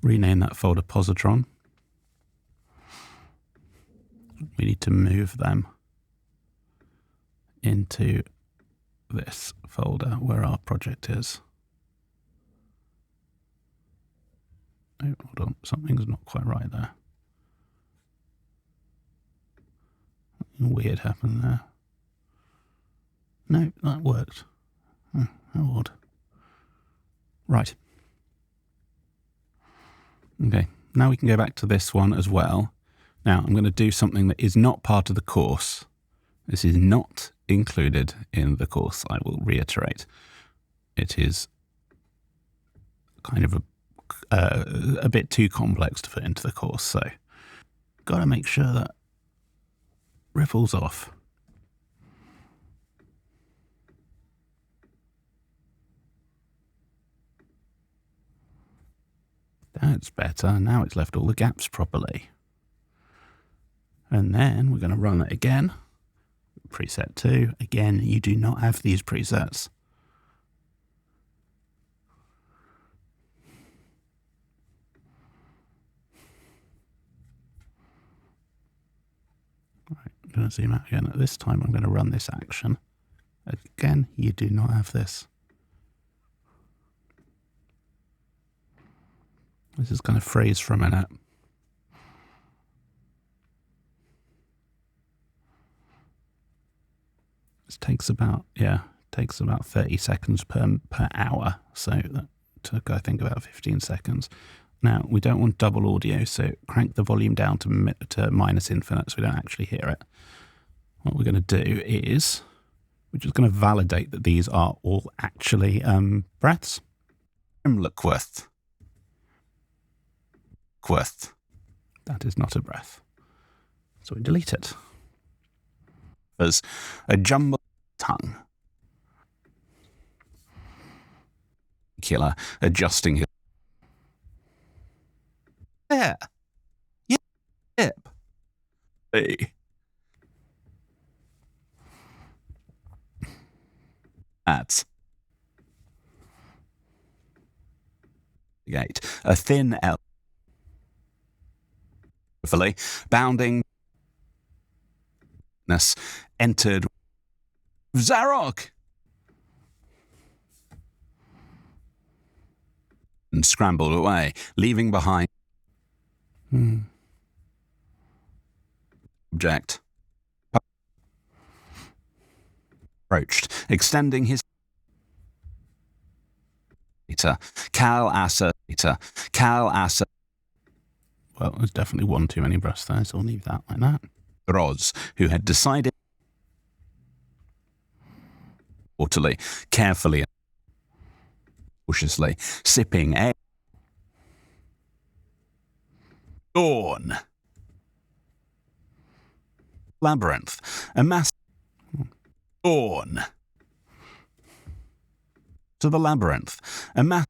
Rename that folder Positron. We need to move them into this folder where our project is. Oh, hold on, something's not quite right there. Something weird happened there. No, that worked. Oh, how odd. Right. Okay, now we can go back to this one as well. Now, I'm going to do something that is not part of the course. This is not included in the course, I will reiterate. It is kind of a bit too complex to fit into the course, so got to make sure that ripple's off. That's better. Now it's left all the gaps properly. And then we're going to run it again. Preset 2. Again, you do not have these presets. Right, I'm going to zoom out again. At this time, I'm going to run this action. Again, you do not have this. This is going to freeze for a minute. This takes about 30 seconds per hour. So that took, I think, about 15 seconds. Now, we don't want double audio, so crank the volume down to minus infinite so we don't actually hear it. What we're going to do is we're just going to validate that these are all actually breaths. Lookworth. That is not a breath. So we delete it. As a jumbled tongue. Killer adjusting his. There. Yep. Hey. That's. Gate. A thin L. Bounding. Entered. Zarok! And scrambled away, leaving behind. Object. Approached, extending his. Cal Asa. Well, there's definitely one too many breaths there, so I'll leave that like that. Roz, who had decided. Haughtily, carefully, cautiously, sipping a. Dawn. Labyrinth. A mass. Dawn. To the labyrinth. A mass.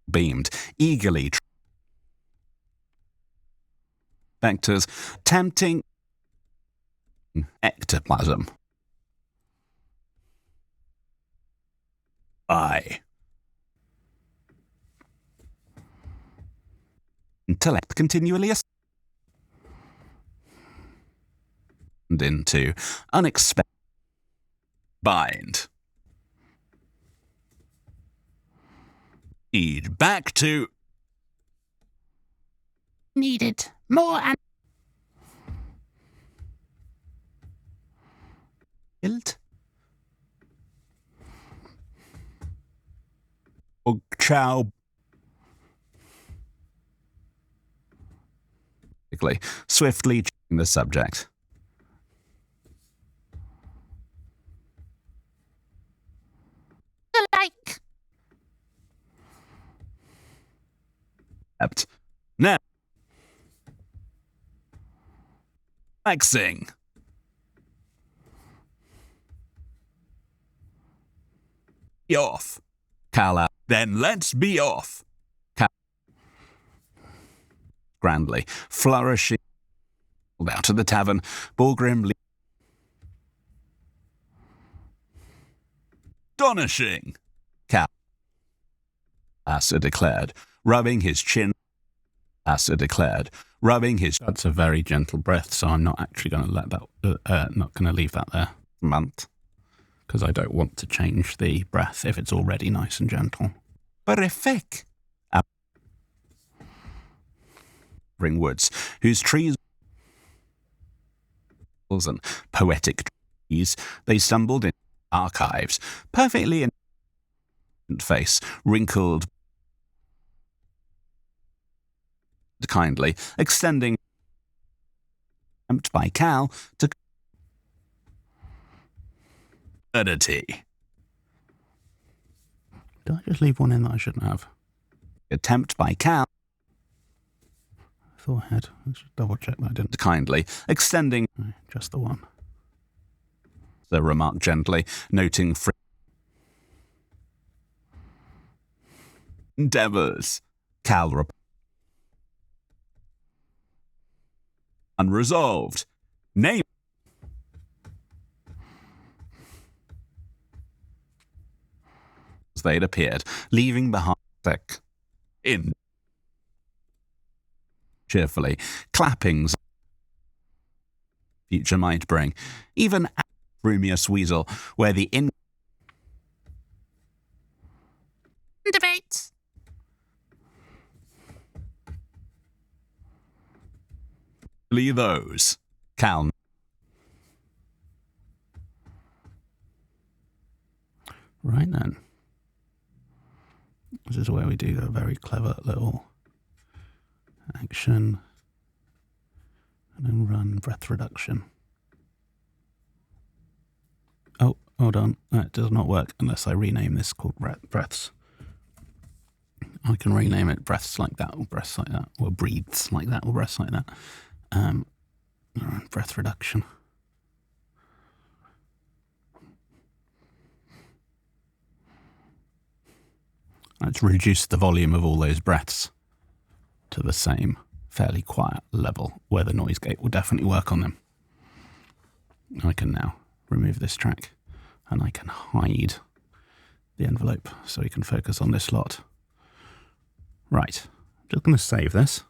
Beamed, eagerly. Vectors. Tempting. Ectoplasm. Intellect continually and into unexpected bind. Feed back to needed more and built. Chow. Swiftly checking the subject. Like. Now. Relaxing. Be off. Cala. Then let's be off. Grandly, flourishing out of the tavern, Bulgrim. Astonishing, Cal. Asa declared, rubbing his chin. Asa declared, rubbing his... That's a very gentle breath, so I'm not actually going to let that, not going to leave that there. month. Because I don't want to change the breath if it's already nice and gentle. Terrific. Woods, whose trees and poetic trees, they stumbled in archives, perfectly in face, wrinkled kindly, extending by Cal to eternity. Did I just leave one in that I shouldn't have? Attempt by Cal. I thought I had. Let's just double check that I didn't. Kindly, extending. No, just the one. The remark gently, noting endeavors. Cal unresolved. Name. They'd appeared, leaving behind in cheerfully, clappings future might bring, even Rumius Weasel, where the debates. Those. Cal. Right then. This is where we do a very clever little action and then run breath reduction. Oh, hold on. That does not work unless I rename this called breaths. I can rename it breaths like that, or breaths like that, or breathes like that, or breaths like that. Breath reduction. Let's reduce the volume of all those breaths to the same fairly quiet level where the noise gate will definitely work on them. I can now remove this track and I can hide the envelope so we can focus on this lot. Right, I'm just going to save this.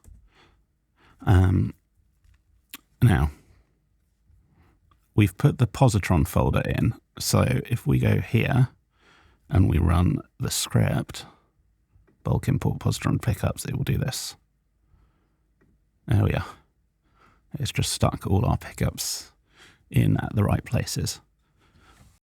Now, we've put the positron folder in, so if we go here and we run the script, bulk import positron pickups, it will do this. There we are. It's just stuck all our pickups in at the right places.